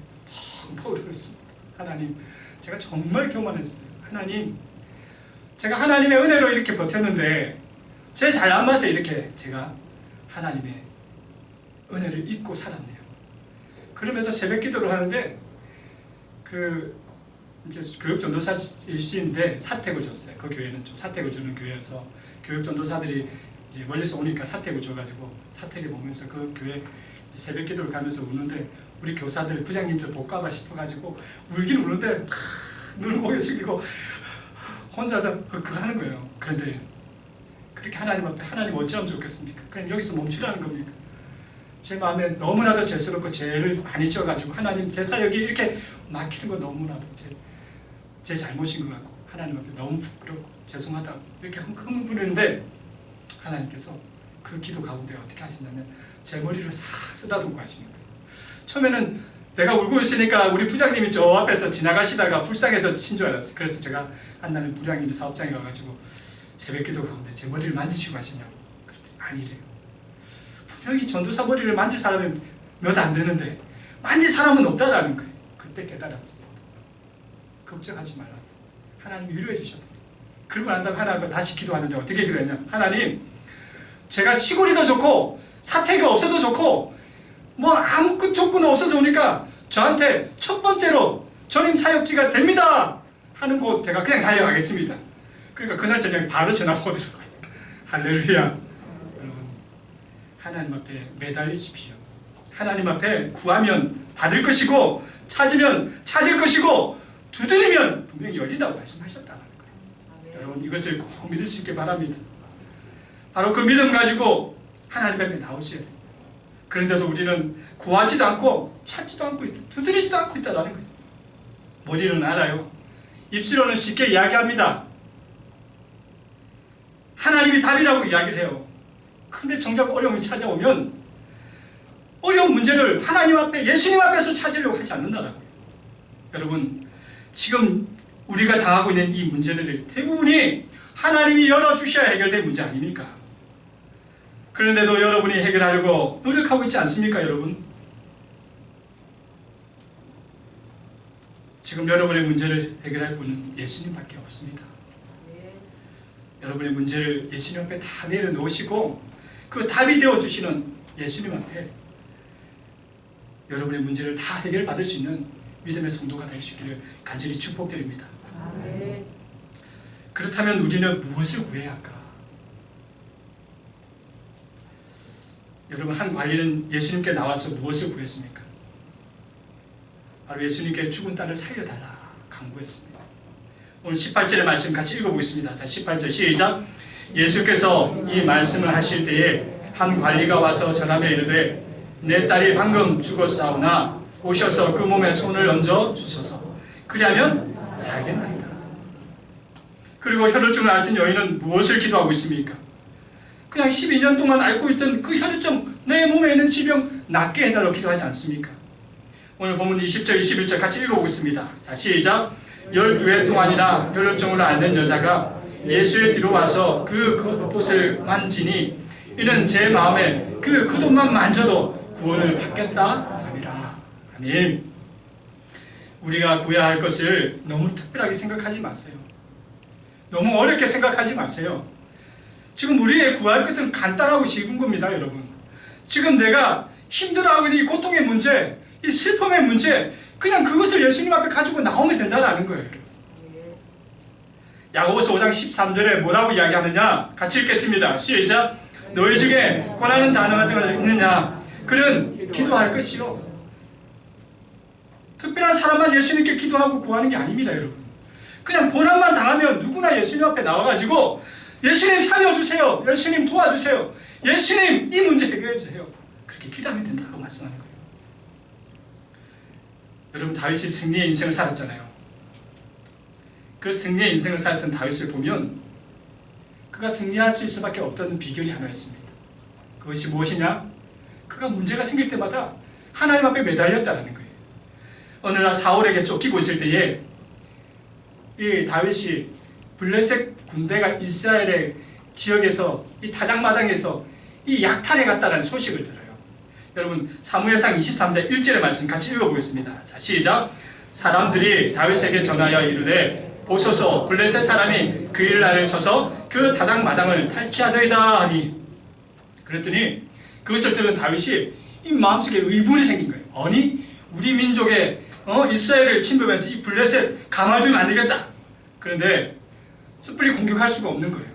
펑펑 울었습니다. 하나님, 제가 정말 교만했어요. 하나님, 제가 하나님의 은혜로 이렇게 버텼는데 제 잘난 맛에 이렇게 제가 하나님의 은혜를 잊고 살았네요. 그러면서 새벽 기도를 하는데 이제 교육전도사이신데 사택을 줬어요. 그 교회는 좀 사택을 주는 교회여서 교육전도사들이 이제 멀리서 오니까 사택을 줘가지고 사택에 보면서 그 교회 이제 새벽 기도를 가면서 우는데 우리 교사들, 부장님들 볼까봐 싶어가지고 울긴 우는데 눈을 고개 숙이고 혼자서 그거 하는 거예요. 그런데 그렇게 하나님 앞에, 하나님 어찌하면 좋겠습니까? 그냥 여기서 멈추라는 겁니까? 제 마음에 너무나도 죄스럽고 죄를 많이 지어가지고 하나님, 제 사역이 이렇게 막히는 거 너무나도 제 잘못인 것 같고 하나님 앞에 너무 부끄럽고 죄송하다고 이렇게 흥분 부르는데 하나님께서 그 기도 가운데 어떻게 하시냐면 제 머리를 싹 쓰다듬고 하시는 거예요. 처음에는 내가 울고 있으니까 우리 부장님이 저 앞에서 지나가시다가 불쌍해서 친 줄 알았어요. 그래서 제가 한 날은 부장님이 사업장에 가가지고 새벽 기도 가운데 제 머리를 만지시고 하시냐고. 그랬더니 아니래요. 분명히 전도사 머리를 만질 사람이 몇 안 되는데 만질 사람은 없다라는 거예요. 그때 깨달았습니다. 걱정하지 말라. 하나님 위로해 주셨다. 그러고 난 다음에 하나님과 다시 기도하는데 어떻게 기도했냐? 하나님, 제가 시골이 더 좋고 사택이 없어도 좋고 뭐 아무 조건 없어서 오니까 저한테 첫 번째로 전임 사역지가 됩니다 하는 곳 제가 그냥 달려가겠습니다. 그러니까 그날 저녁에 바로 전화가 오더라고요. 할렐루야. 여러분, 하나님 앞에 매달리십시오. 하나님 앞에 구하면 받을 것이고 찾으면 찾을 것이고 두드리면 분명히 열린다고 말씀하셨다는 거예요. 여러분, 이것을 꼭 믿을 수 있게 바랍니다. 바로 그 믿음 가지고 하나님 앞에 나오셔야 돼요. 그런데도 우리는 구하지도 않고 찾지도 않고 있다. 두드리지도 않고 있다는 거예요. 머리는 알아요. 입술로는 쉽게 이야기합니다. 하나님이 답이라고 이야기를 해요. 근데 정작 어려움이 찾아오면 어려운 문제를 하나님 앞에, 예수님 앞에서 찾으려고 하지 않는다는 거예요. 여러분, 지금 우리가 당하고 있는 이 문제들을 대부분이 하나님이 열어주셔야 해결될 문제 아닙니까? 그런데도 여러분이 해결하려고 노력하고 있지 않습니까, 여러분? 지금 여러분의 문제를 해결할 분은 예수님밖에 없습니다. 여러분의 문제를 예수님 앞에 다 내려놓으시고 그 답이 되어주시는 예수님 앞에 여러분의 문제를 다 해결받을 수 있는 믿음의 성도가 될 수 있기를 간절히 축복드립니다. 그렇다면 우리는 무엇을 구해야 할까? 여러분, 한 관리는 예수님께 나와서 무엇을 구했습니까? 바로 예수님께 죽은 딸을 살려달라 간구했습니다. 오늘 18절의 말씀 같이 읽어보겠습니다. 자, 18절 시작. 예수께서 이 말씀을 하실 때에 한 관리가 와서 전하며 이르되 내 딸이 방금 죽었사오나 오셔서 그 몸에 손을 얹어 주소서. 그리하면 살겠나이다. 그리고 혈루증을 앓던 여인은 무엇을 기도하고 있습니까? 그냥 12년 동안 앓고 있던 그 혈루증, 내 몸에 있는 질병 낫게 해달라고 기도하지 않습니까? 오늘 본문 20절, 21절 같이 읽어보겠습니다. 자, 시작. 12해 동안이나 혈루증으로 앓는 여자가 예수의 뒤로 와서 그 겉옷을 만지니 이는 제 마음에 그 겉옷만 만져도 구원을 받겠다 함이라. 아멘. 우리가 구해야 할 것을 너무 특별하게 생각하지 마세요. 너무 어렵게 생각하지 마세요. 지금 우리의 구할 것은 간단하고 쉬운 겁니다, 여러분. 지금 내가 힘들어하고 있는 이 고통의 문제, 이 슬픔의 문제, 그냥 그것을 예수님 앞에 가지고 나오면 된다는 거예요. 야고보서 5장 13절에 뭐라고 이야기하느냐? 같이 읽겠습니다. 시작. 너희 중에 권하는 단어가 있느냐? 그는 기도할 것이요. 특별한 사람만 예수님께 기도하고 구하는 게 아닙니다, 여러분. 그냥 고난만 당하면 누구나 예수님 앞에 나와가지고 예수님 살려주세요. 예수님 도와주세요. 예수님 이 문제 해결해주세요. 그렇게 기도하면 된다고 말씀하는 거예요. 여러분, 다윗이 승리의 인생을 살았잖아요. 그 승리의 인생을 살았던 다윗을 보면 그가 승리할 수 있을 수밖에 없던 비결이 하나 있습니다. 그것이 무엇이냐? 그가 문제가 생길 때마다 하나님 앞에 매달렸다는 거예요. 어느 날 사울에게 쫓기고 있을 때에 이 다윗이 블레셋 군대가 이스라엘의 지역에서 이 타작마당에서 이 약탈해 갔다는 소식을 들어요. 여러분, 사무엘상 23장 1절의 말씀 같이 읽어보겠습니다. 자, 시작. 사람들이 다윗에게 전하여 이르되 보소서 블레셋 사람이 그 일날을 쳐서 그 타작마당을 탈취하더이다 하니, 그랬더니 그것을 들은 다윗이 이 마음속에 의문이 생긴 거예요. 아니, 우리 민족의 이스라엘을 침범해서 이 블레셋 가만히 두면 안 되겠다. 그런데 섣불리 공격할 수가 없는 거예요.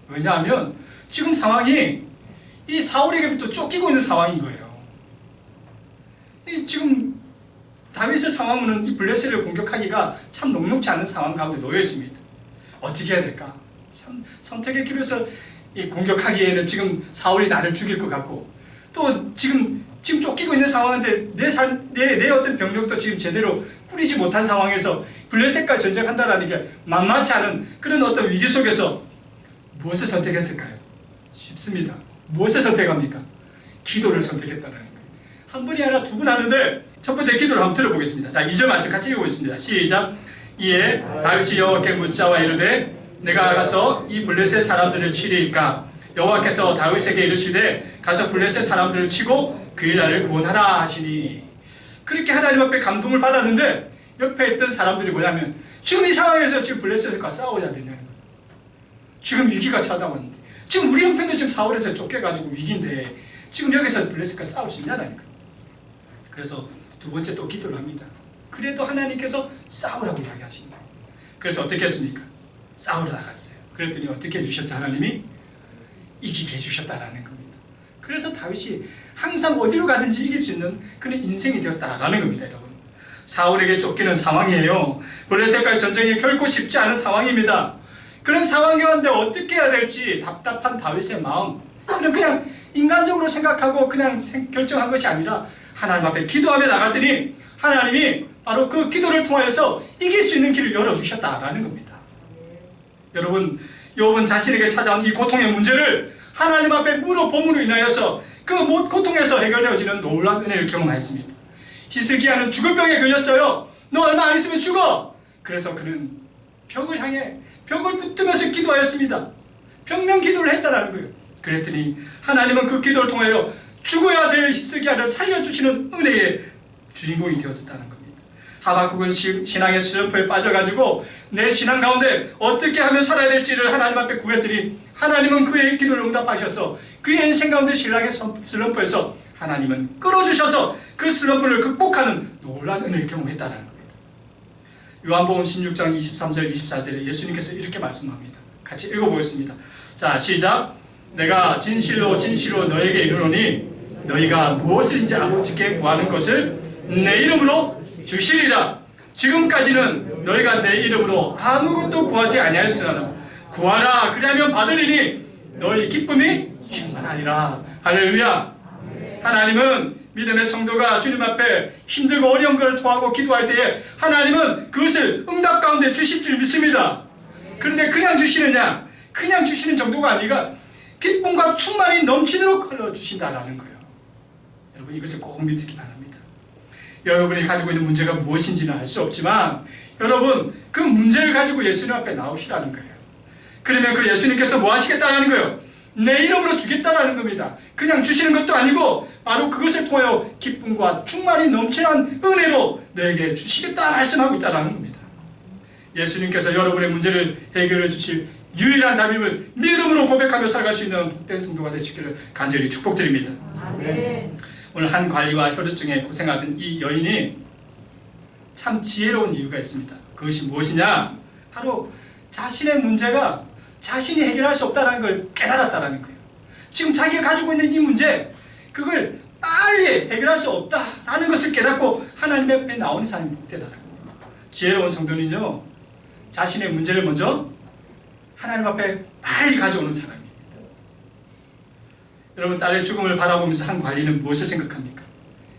왜냐하면 지금 상황이 이 사울에게부터 쫓기고 있는 상황인 거예요. 이 지금 다윗의 상황은 이 블레셋을 공격하기가 참 녹록지 않은 상황 가운데 놓여 있습니다. 어떻게 해야 될까? 선택의 길에서 이 공격하기에는 지금 사울이 나를 죽일 것 같고, 또 지금 쫓기고 있는 상황인데 내 어떤 병력도 지금 제대로 꾸리지 못한 상황에서 블레셋과 전쟁한다라는 게 만만치 않은 그런 어떤 위기 속에서 무엇을 선택했을까요? 쉽습니다. 무엇을 선택합니까? 기도를 선택했다는 거예요. 한 분이 아니라 두 분 하는데 첫 번째 기도를 한번 들어보겠습니다. 자, 2절 말씀 같이 읽어보겠습니다. 시작. 이에 다윗이 여호와께 묻자와 이르되 내가 가서 이 블레셋 사람들을 치리이까? 여호와께서 다윗에게 이르시되 가서 블레셋 사람들을 치고 그 일날을 구원하라 하시니, 그렇게 하나님 앞에 감동을 받았는데 옆에 있던 사람들이 뭐냐면 지금 이 상황에서 지금 블레셋과 싸워야 되냐는 거예요. 지금 위기가 찾아왔는데 지금 우리 형편도 지금 사울에서 쫓겨가지고 위기인데 지금 여기서 블레셋과 싸울 수 있냐는 거예요. 그래서 두 번째 또 기도를 합니다. 그래도 하나님께서 싸우라고 이야기하십니다. 그래서 어떻게 했습니까? 싸우러 나갔어요. 그랬더니 어떻게 해주셨죠? 하나님이 이기게 해주셨다라는 겁니다. 그래서 다윗이 항상 어디로 가든지 이길 수 있는 그런 인생이 되었다라는 겁니다. 여러분, 사울에게 쫓기는 상황이에요. 블레셋과의 전쟁이 결코 쉽지 않은 상황입니다. 그런 상황이었는데 어떻게 해야 될지 답답한 다윗의 마음, 그냥 인간적으로 생각하고 그냥 결정한 것이 아니라 하나님 앞에 기도하며 나갔더니 하나님이 바로 그 기도를 통하여서 이길 수 있는 길을 열어주셨다라는 겁니다. 여러분, 욥은 자신에게 찾아온 이 고통의 문제를 하나님 앞에 물어봄으로 인하여서 그 고통에서 해결되어지는 놀라운 은혜를 경험하였습니다. 히스기야는 죽을 병에 걸렸어요. 너 얼마 안 있으면 죽어. 그래서 그는 벽을 향해 벽을 붙들면서 기도하였습니다. 병명 기도를 했다라는 거예요. 그랬더니 하나님은 그 기도를 통하여 죽어야 될 히스기야를 살려주시는 은혜의 주인공이 되어졌다는 겁니다. 하박국은 신앙의 슬럼프에 빠져가지고 내 신앙 가운데 어떻게 하면 살아야 될지를 하나님 앞에 구했더니 하나님은 그의 기도를 응답하셔서 그의 인생 가운데 신앙의 슬럼프에서 하나님은 끌어주셔서 그 슬럼프를 극복하는 놀라운 은혜를 경험했다는 겁니다. 요한복음 16장 23절 24절에 예수님께서 이렇게 말씀합니다. 같이 읽어보겠습니다. 자, 시작. 내가 진실로 진실로 너에게 이르노니 너희가 무엇인지 아버지께 구하는 것을 내 이름으로 주시리라. 지금까지는 너희가 내 이름으로 아무것도 구하지 아니하였으나 구하라 그리하면 받으리니 너희 기쁨이 충만하리라. 할렐루야. 하나님은 믿음의 성도가 주님 앞에 힘들고 어려운 것을 토하고 기도할 때에 하나님은 그것을 응답 가운데 주실 줄 믿습니다. 그런데 그냥 주시느냐? 그냥 주시는 정도가 아니라 기쁨과 충만이 넘치도록 흘러주신다라는 거예요. 여러분, 이것을 꼭 믿기 바랍니다. 여러분이 가지고 있는 문제가 무엇인지는 알 수 없지만 여러분, 그 문제를 가지고 예수님 앞에 나오시라는 거예요. 그러면 그 예수님께서 뭐 하시겠다라는 거예요? 내 이름으로 주겠다라는 겁니다. 그냥 주시는 것도 아니고 바로 그것을 통하여 기쁨과 충만이 넘치는 은혜로 너에게 주시겠다 말씀하고 있다는 겁니다. 예수님께서 여러분의 문제를 해결해 주실 유일한 답임을 믿음으로 고백하며 살아갈 수 있는 복된 성도가 되시기를 간절히 축복드립니다. 아멘. 오늘 한 관리와 혈루증에 고생하던 이 여인이 참 지혜로운 이유가 있습니다. 그것이 무엇이냐? 바로 자신의 문제가 자신이 해결할 수 없다는 걸 깨달았다는 거예요. 지금 자기가 가지고 있는 이 문제, 그걸 빨리 해결할 수 없다라는 것을 깨닫고 하나님 앞에 나오는 사람이 복되다라는 거예요. 지혜로운 성도는요, 자신의 문제를 먼저 하나님 앞에 빨리 가져오는 사람입니다. 여러분, 딸의 죽음을 바라보면서 한 관리는 무엇을 생각합니까?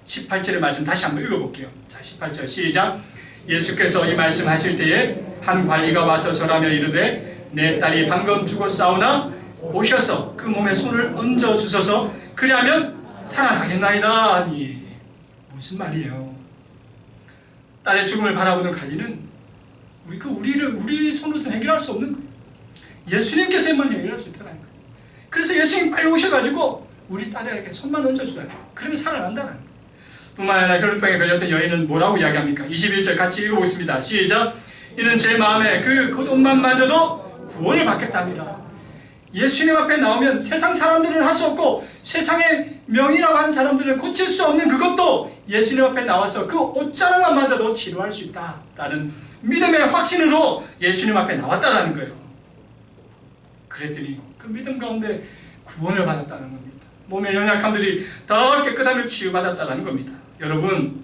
18절의 말씀 다시 한번 읽어볼게요. 자, 18절 시작. 예수께서 이 말씀 하실 때에 한 관리가 와서 절하며 이르되 내 딸이 방금 죽었사오나 오셔서 그 몸에 손을 얹어 주소서 그리하면 살아나겠나이다 하니. 무슨 말이에요? 딸의 죽음을 바라보는 관리는 우리 손으로서 해결할 수 없는 거예요. 예수님께서만 해결할 수 있다는 거예요. 그래서 예수님 빨리 오셔가지고 우리 딸에게 손만 얹어주라. 그러면 살아난다는 거예요. 뿐만 아니라 혈루병에 걸렸던 여인은 뭐라고 이야기합니까? 21절 같이 읽어보겠습니다. 시작. 이는 제 마음에 그 겉옷만 만져도 구원을 받겠답니다. 예수님 앞에 나오면 세상 사람들은 할 수 없고 세상의 명이라고 하는 사람들은 고칠 수 없는 그것도 예수님 앞에 나와서 그 옷자락만 만져도 치료할 수 있다라는 믿음의 확신으로 예수님 앞에 나왔다라는 거예요. 그랬더니 그 믿음 가운데 구원을 받았다는 겁니다. 몸의 연약함들이 더 깨끗함을 치유받았다는 겁니다. 여러분,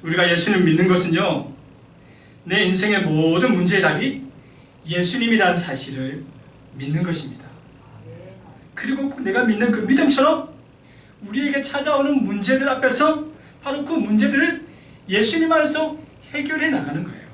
우리가 예수님 믿는 것은요, 내 인생의 모든 문제의 답이 예수님이라는 사실을 믿는 것입니다. 그리고 내가 믿는 그 믿음처럼 우리에게 찾아오는 문제들 앞에서 바로 그 문제들을 예수님 안에서 해결해 나가는 거예요.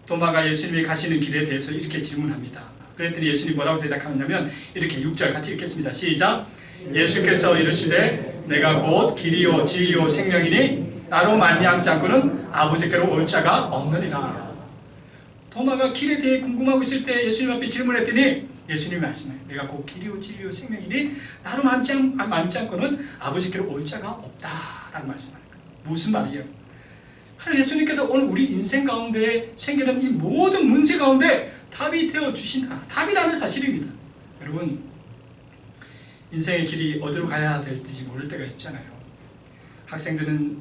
도마가 예수님이 가시는 길에 대해서 이렇게 질문합니다. 그랬더니 예수님이 뭐라고 대답하냐면 이렇게 6절 같이 읽겠습니다. 시작. 예수께서 이르시되 내가 곧 길이요 진리요 생명이니 나로 말미암지 않고는 아버지께로 올 자가 없느니라. 도마가 길에 대해 궁금하고 있을 때 예수님 앞에 질문했더니 예수님이 말씀해요. 내가 곧 길이요 진리요 생명이니 나로 맘지 않고는 아버지께로 올 자가 없다라는 말씀하는 거예요. 무슨 말이에요? 하나님 예수님께서 오늘 우리 인생 가운데 생기는 이 모든 문제 가운데 답이 되어 주신다. 답이라는 사실입니다. 여러분, 인생의 길이 어디로 가야 될지 모를 때가 있잖아요. 학생들은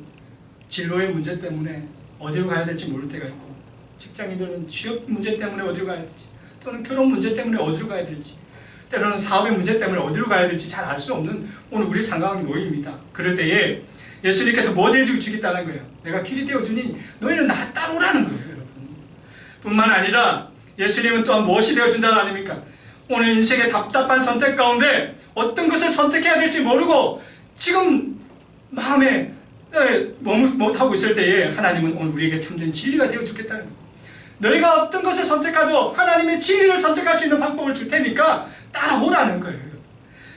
진로의 문제 때문에 어디로 가야 될지 모를 때가 있고, 직장인들은 취업 문제 때문에 어디로 가야 될지, 또는 결혼 문제 때문에 어디로 가야 될지, 때로는 사업의 문제 때문에 어디로 가야 될지 잘 알 수 없는 오늘 우리 상황이 놓입니다. 그럴 때에 예수님께서 뭐 되어주겠다는 거예요? 내가 길이 되어주니 너희는 나 따르라는 거예요, 여러분. 뿐만 아니라 예수님은 또한 무엇이 되어준다는 아닙니까? 오늘 인생의 답답한 선택 가운데 어떤 것을 선택해야 될지 모르고 지금 마음에 못하고 있을 때에 하나님은 오늘 우리에게 참된 진리가 되어주겠다는 거예요. 너희가 어떤 것을 선택하도 하나님의 진리를 선택할 수 있는 방법을 줄 테니까 따라오라는 거예요.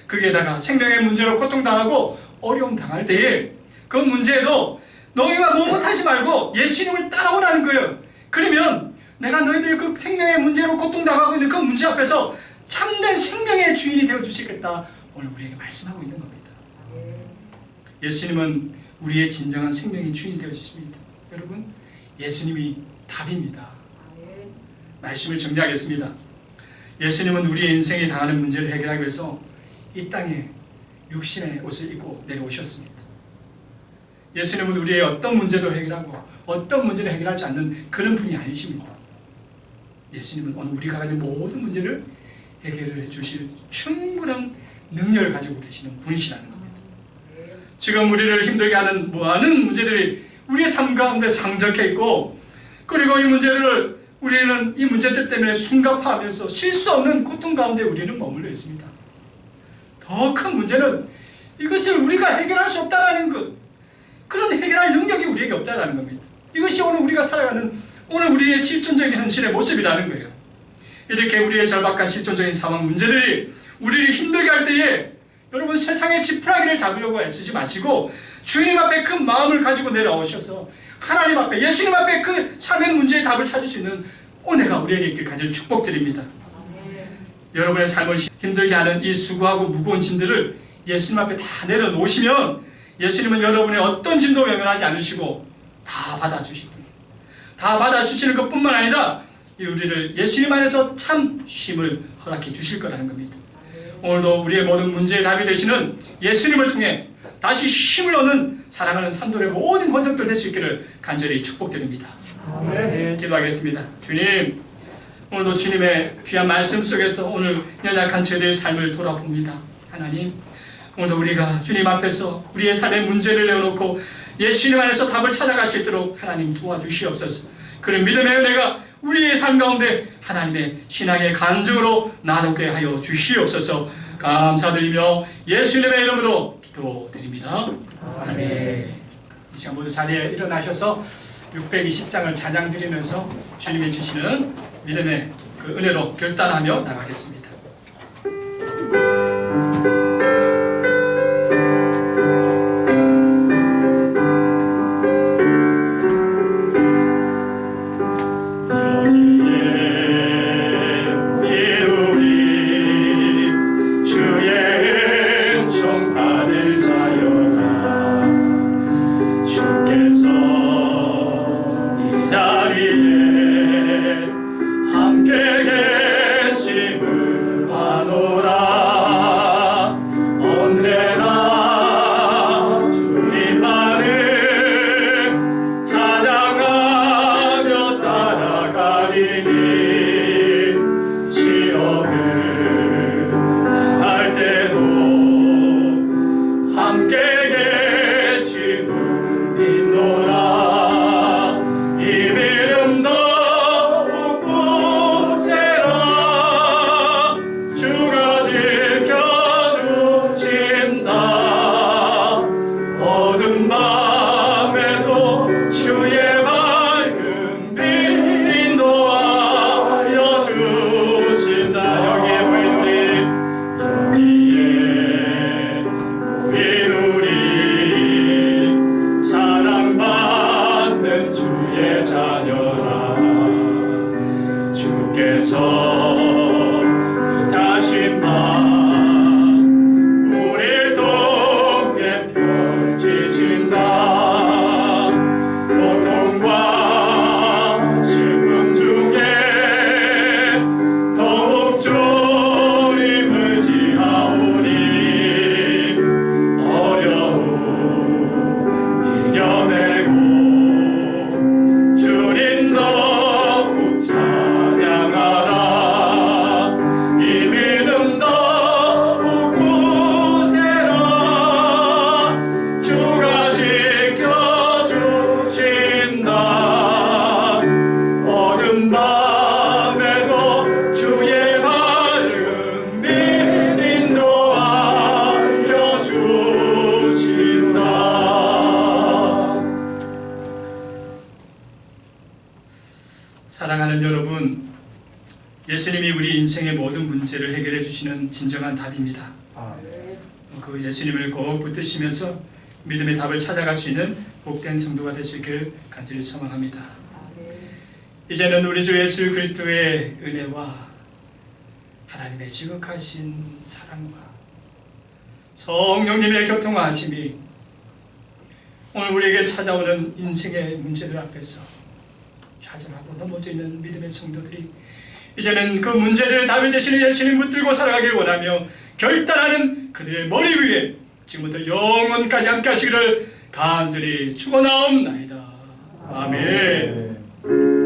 거기에다가 생명의 문제로 고통당하고 어려움 당할 때에 그 문제에도 너희가 못하지 말고 예수님을 따라오라는 거예요. 그러면 내가 너희들 그 생명의 문제로 고통당하고 있는 그 문제 앞에서 참된 생명의 주인이 되어주시겠다. 오늘 우리에게 말씀하고 있는 겁니다. 예수님은 우리의 진정한 생명의 주인이 되어주십니다. 여러분, 예수님이 답입니다. 말씀을 정리하겠습니다. 예수님은 우리의 인생이 당하는 문제를 해결하기 위해서 이 땅에 육신의 옷을 입고 내려오셨습니다. 예수님은 우리의 어떤 문제도 해결하고 어떤 문제를 해결하지 않는 그런 분이 아니십니다. 예수님은 오늘 우리가 가진 모든 문제를 해결해 주실 충분한 능력을 가지고 계시는 분이시라는 겁니다. 지금 우리를 힘들게 하는 많은 문제들이 우리의 삶 가운데 상적해 있고, 그리고 이 문제들을 우리는 이 문제들 때문에 숨가파하면서 쉴 수 없는 고통 가운데 우리는 머물러 있습니다. 더 큰 문제는 이것을 우리가 해결할 수 없다라는 것, 그런 해결할 능력이 우리에게 없다라는 겁니다. 이것이 오늘 우리가 살아가는 오늘 우리의 실존적인 현실의 모습이라는 거예요. 이렇게 우리의 절박한 실존적인 상황 문제들이 우리를 힘들게 할 때에 여러분, 세상의 지푸라기를 잡으려고 애쓰지 마시고 주님 앞에 큰 마음을 가지고 내려오셔서 하나님 앞에, 예수님 앞에 그 삶의 문제의 답을 찾을 수 있는 은혜가 우리에게 있길 간절히 축복드립니다. 여러분의 삶을 힘들게 하는 이 수고하고 무거운 짐들을 예수님 앞에 다 내려놓으시면 예수님은 여러분의 어떤 짐도 외면하지 않으시고 다 받아주실 분입니다. 다 받아주시는 것뿐만 아니라 우리를 예수님 안에서 참 쉼을 허락해 주실 거라는 겁니다. 오늘도 우리의 모든 문제의 답이 되시는 예수님을 통해 다시 힘을 얻는 사랑하는 산돌의 모든 권속들 될 수 있기를 간절히 축복드립니다. 기도하겠습니다. 주님, 오늘도 주님의 귀한 말씀 속에서 오늘 연약한 저희들의 삶을 돌아봅니다. 하나님, 오늘도 우리가 주님 앞에서 우리의 삶의 문제를 내어놓고 예수님 안에서 답을 찾아갈 수 있도록 하나님 도와주시옵소서. 그런 믿음의 은혜가 우리의 삶 가운데 하나님의 신앙의 간증으로 나누게 하여 주시옵소서. 감사드리며 예수님의 이름으로 기도드립니다. 아멘. 이 시간 모두 자리에 일어나셔서 620장을 찬양 드리면서 주님이 주시는 믿음의 그 은혜로 결단하며 나가겠습니다. 함께 계심을 사랑하는 여러분, 예수님이 우리 인생의 모든 문제를 해결해 주시는 진정한 답입니다. 그 예수님을 꼭 붙드시면서 믿음의 답을 찾아갈 수 있는 복된 성도가 되시길 간절히 소망합니다. 이제는 우리 주 예수 그리스도의 은혜와 하나님의 지극하신 사랑과 성령님의 교통하심이 오늘 우리에게 찾아오는 인생의 문제들 앞에서 좌절하고 넘어져 있는 믿음의 성도들이 이제는 그 문제들을 답이 되시는 예수님 붙들고 살아가길 원하며 결단하는 그들의 머리 위에 지금부터 영원까지 함께 하시기를 간절히 축원하옵나이다. 아멘.